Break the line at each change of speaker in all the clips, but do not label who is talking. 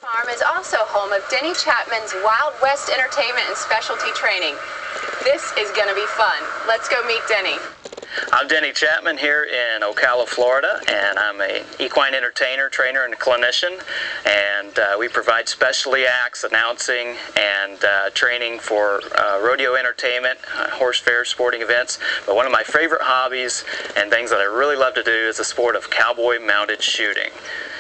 Farm is also home of Denny Chapman's Wild West Entertainment and Specialty Training. This is going to be fun. Let's go meet Denny.
I'm Denny Chapman here in Ocala, Florida, and I'm an equine entertainer, trainer, and clinician, and we provide specialty acts, announcing, and training for rodeo entertainment, horse fairs, sporting events. But one of my favorite hobbies and things that I really love to do is the sport of cowboy mounted shooting.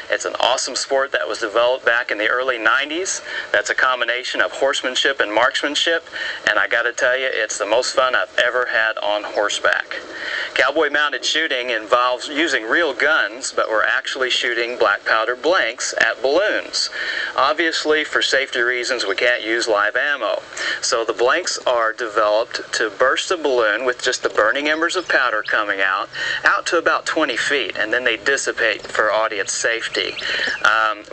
It's an awesome sport that was developed back in the early 90s. That's a combination of horsemanship and marksmanship, and I gotta tell you, it's the most fun I've ever had on horseback. Cowboy mounted shooting involves using real guns, but we're actually shooting black powder blanks at balloons. Obviously, for safety reasons, we can't use live ammo. So the blanks are developed to burst the balloon with just the burning embers of powder coming out to about 20 feet, and then they dissipate for audience safety.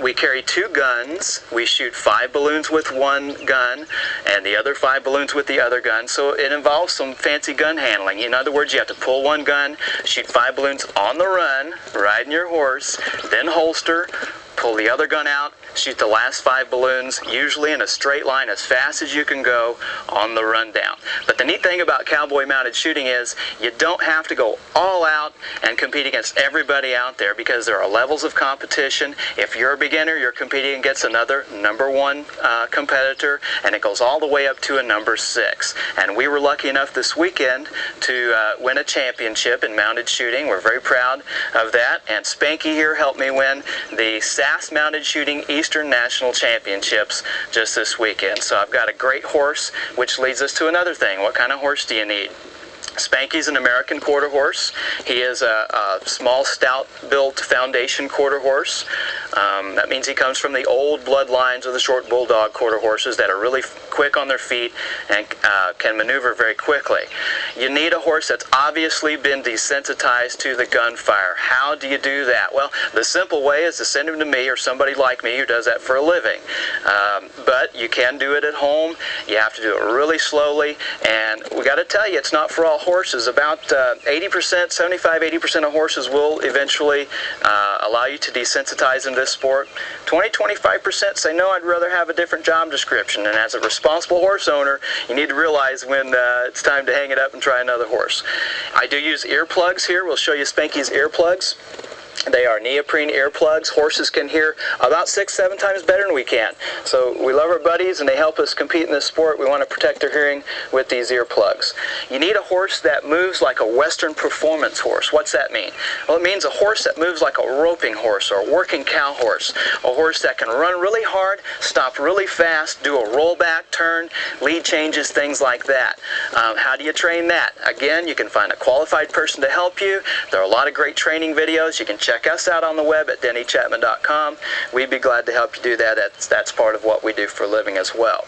We carry 2 guns. We shoot 5 balloons with one gun and the other 5 balloons with the other gun. So it involves some fancy gun handling. In other words, you have to pull one gun, shoot 5 balloons on the run, riding your horse, then holster, pull the other gun out, shoot the last 5 balloons, usually in a straight line as fast as you can go on the run down. But the neat thing about cowboy mounted shooting is you don't have to go all out and compete against everybody out there, because there are levels of competition. If you're a beginner, you're competing against another number 1 competitor, and it goes all the way up to a number 6. And we were lucky enough this weekend to win a championship in mounted shooting. We're very proud of that, and Spanky here helped me win the SAS Mounted Shooting Eastern National Championships just this weekend. So I've got a great horse, which leads us to another thing. What kind of horse do you need? Spanky's an American quarter horse. He is a small, stout-built foundation quarter horse. That means he comes from the old bloodlines of the short bulldog quarter horses that are really quick on their feet and can maneuver very quickly. You need a horse that's obviously been desensitized to the gunfire. How do you do that? Well, the simple way is to send him to me or somebody like me who does that for a living. But you can do it at home. You have to do it really slowly, and we got to tell you, it's not for all horses. About 80%, 75-80% of horses will eventually allow you to desensitize in this sport. 20-25% say, no, I'd rather have a different job description. And as a responsible horse owner, you need to realize when it's time to hang it up and try another horse. I do use earplugs here. We'll show you Spanky's earplugs. They are neoprene earplugs. Horses can hear about 6-7 times better than we can. So we love our buddies, and they help us compete in this sport. We want to protect their hearing with these earplugs. You need a horse that moves like a Western performance horse. What's that mean? Well, it means a horse that moves like a roping horse or a working cow horse. A horse that can run really hard, stop really fast, do a rollback, turn, lead changes, things like that. How do you train that? Again, you can find a qualified person to help you. There are a lot of great training videos. You can check us out on the web at dennychapman.com. We'd be glad to help you do that. That's part of what we do for a living as well.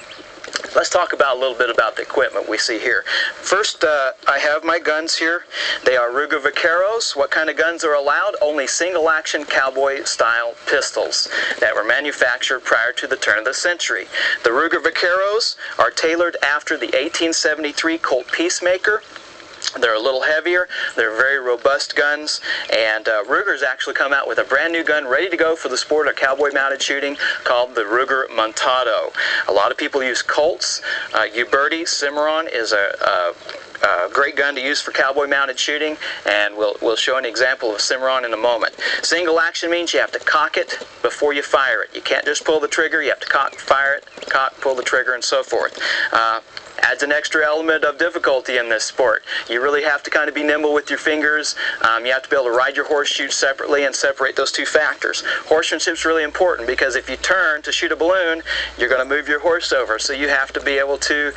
Let's talk about a little bit about the equipment we see here. First, I have my guns here. They are Ruger Vaqueros. What kind of guns are allowed? Only single-action cowboy-style pistols that were manufactured prior to the turn of the century. The Ruger Vaqueros are tailored after the 1873 Colt Peacemaker. They're a little heavier, they're very robust guns, and Ruger's actually come out with a brand new gun ready to go for the sport of cowboy mounted shooting called the Ruger Montado. A lot of people use Colts. Uberti Cimarron is a great gun to use for cowboy mounted shooting, and we'll show an example of Cimarron in a moment. Single action means you have to cock it before you fire it. You can't just pull the trigger, you have to cock, fire it, cock, pull the trigger, and so forth. Adds an extra element of difficulty in this sport. You really have to kind of be nimble with your fingers. You have to be able to ride your horse, shoot separately, and separate those 2 factors. Horsemanship is really important, because if you turn to shoot a balloon, you're going to move your horse over. So you have to be able to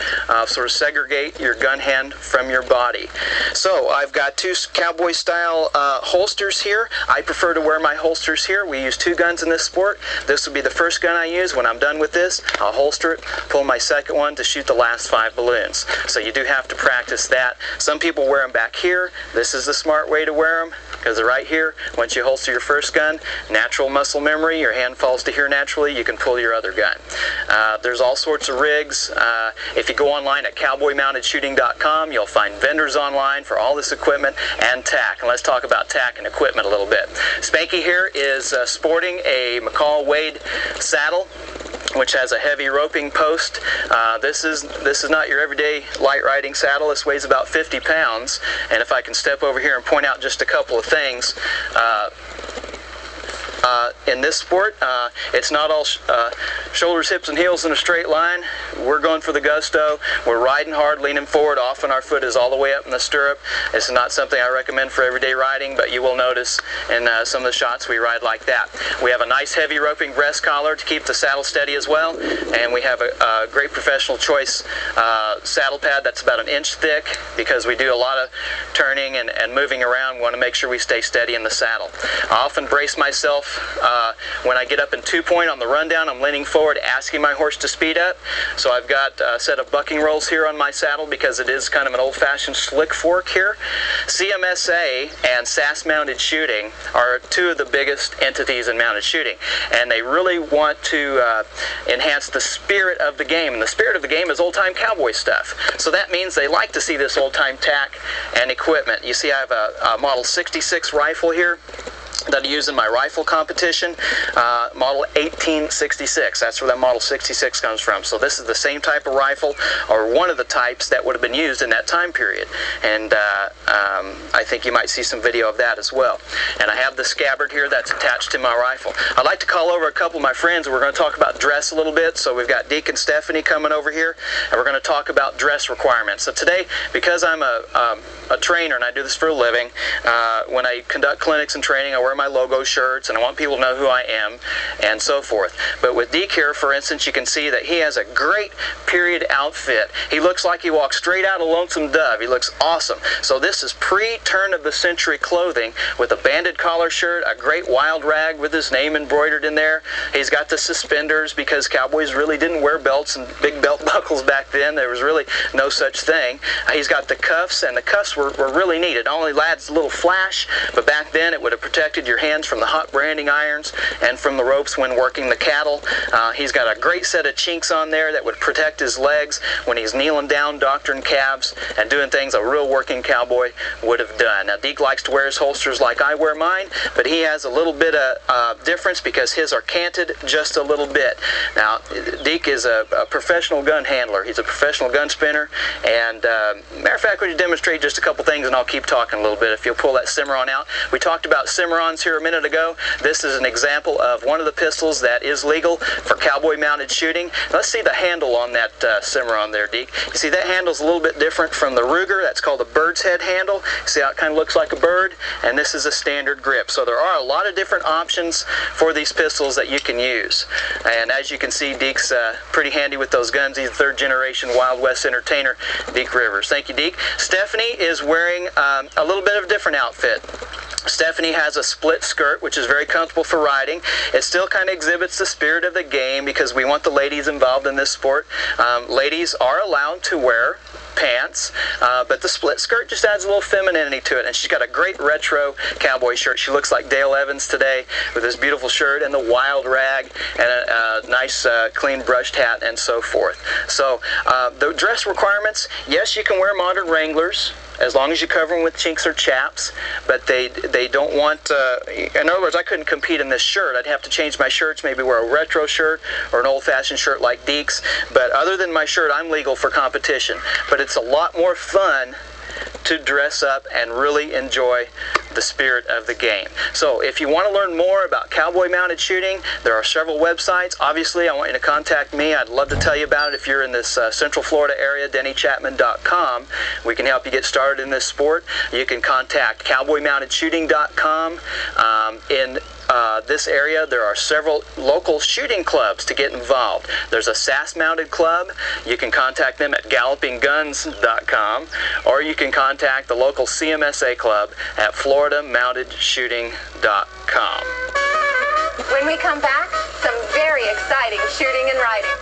sort of segregate your gun hand from your body. So I've got 2 cowboy-style holsters here. I prefer to wear my holsters here. We use 2 guns in this sport. This will be the first gun I use. When I'm done with this, I'll holster it, pull my second one to shoot the last 5 balloons. So you do have to practice that. Some people wear them back here. This is the smart way to wear them, because they're right here. Once you holster your first gun, natural muscle memory, your hand falls to here naturally, you can pull your other gun. There's all sorts of rigs. If you go online at cowboymountedshooting.com, you'll find vendors online for all this equipment and tack. And let's talk about tack and equipment a little bit. Spanky here is sporting a McCall Wade saddle, which has a heavy roping post. This is not your everyday light riding saddle. This weighs about 50 pounds. And if I can step over here and point out just a couple of things. In this sport, it's not all shoulders, hips, and heels in a straight line. We're going for the gusto. We're riding hard, leaning forward. Often our foot is all the way up in the stirrup. It's not something I recommend for everyday riding, but you will notice in some of the shots we ride like that. We have a nice heavy roping breast collar to keep the saddle steady as well, and we have a great professional choice saddle pad that's about 1 inch thick, because we do a lot of turning and moving around. We want to make sure we stay steady in the saddle. I often brace myself when I get up in 2-point on the rundown. I'm leaning forward, asking my horse to speed up. So I've got a set of bucking rolls here on my saddle, because it is kind of an old-fashioned slick fork here. CMSA and SAS Mounted Shooting are two of the biggest entities in mounted shooting, and they really want to enhance the spirit of the game. And the spirit of the game is old-time cowboy stuff. So that means they like to see this old-time tack and equipment. You see I have a Model 66 rifle here that I use in my rifle competition, Model 1866. That's where that Model 66 comes from. So this is the same type of rifle, or one of the types that would have been used in that time period. And I think you might see some video of that as well. And I have the scabbard here that's attached to my rifle. I'd like to call over a couple of my friends, and we're going to talk about dress a little bit. So we've got Deke and Stephanie coming over here, and we're going to talk about dress requirements. So today, because I'm a trainer and I do this for a living, when I conduct clinics and training, I wear my logo shirts, and I want people to know who I am, and so forth. But with Deke here, for instance, you can see that he has a great period outfit. He looks like he walks straight out of Lonesome Dove. He looks awesome. So this is pre-turn of the century clothing, with a banded collar shirt, a great wild rag with his name embroidered in there. He's got the suspenders, because cowboys really didn't wear belts and big belt buckles back then. There was really no such thing. He's got the cuffs, and the cuffs were really neat. It only adds a little flash, but back then it would have protected your hands from the hot branding irons and from the ropes when working the cattle. He's got a great set of chinks on there that would protect his legs when he's kneeling down, doctoring calves, and doing things a real working cowboy would have done. Now, Deke likes to wear his holsters like I wear mine, but he has a little bit of difference, because his are canted just a little bit. Now, Deke is a professional gun handler. He's a professional gun spinner, and matter of fact, would you demonstrate just a couple things, and I'll keep talking a little bit if you'll pull that Cimarron out. We talked about Cimarrons here a minute ago. This is an example of one of the pistols that is legal for cowboy mounted shooting. Let's see the handle on that Cimarron there, Deke. You see that handle's a little bit different from the Ruger. That's called a bird's head handle. See how it kind of looks like a bird? And this is a standard grip. So there are a lot of different options for these pistols that you can use. And as you can see, Deke's pretty handy with those guns. He's a third-generation Wild West entertainer, Deke Rivers. Thank you, Deke. Stephanie is wearing a little bit of a different outfit. Stephanie has a split skirt, which is very comfortable for riding. It still kind of exhibits the spirit of the game, because we want the ladies involved in this sport. Ladies are allowed to wear pants, but the split skirt just adds a little femininity to it. And she's got a great retro cowboy shirt. She looks like Dale Evans today, with this beautiful shirt and the wild rag and a nice clean brushed hat and so forth. So the dress requirements, yes, you can wear modern Wranglers, as long as you cover them with chinks or chaps, but they don't want, in other words, I couldn't compete in this shirt. I'd have to change my shirts, maybe wear a retro shirt or an old-fashioned shirt like Deke's, but other than my shirt, I'm legal for competition. But it's a lot more fun to dress up and really enjoy the spirit of the game. So if you want to learn more about cowboy mounted shooting, there are several websites. Obviously, I want you to contact me. I'd love to tell you about it if you're in this Central Florida area, DennyChapman.com. We can help you get started in this sport. You can contact cowboymountedshooting.com. In this area, there are several local shooting clubs to get involved. There's a SAS Mounted Club. You can contact them at gallopingguns.com, or you can contact the local CMSA club at floridamountedshooting.com.
When we come back, some very exciting shooting and riding.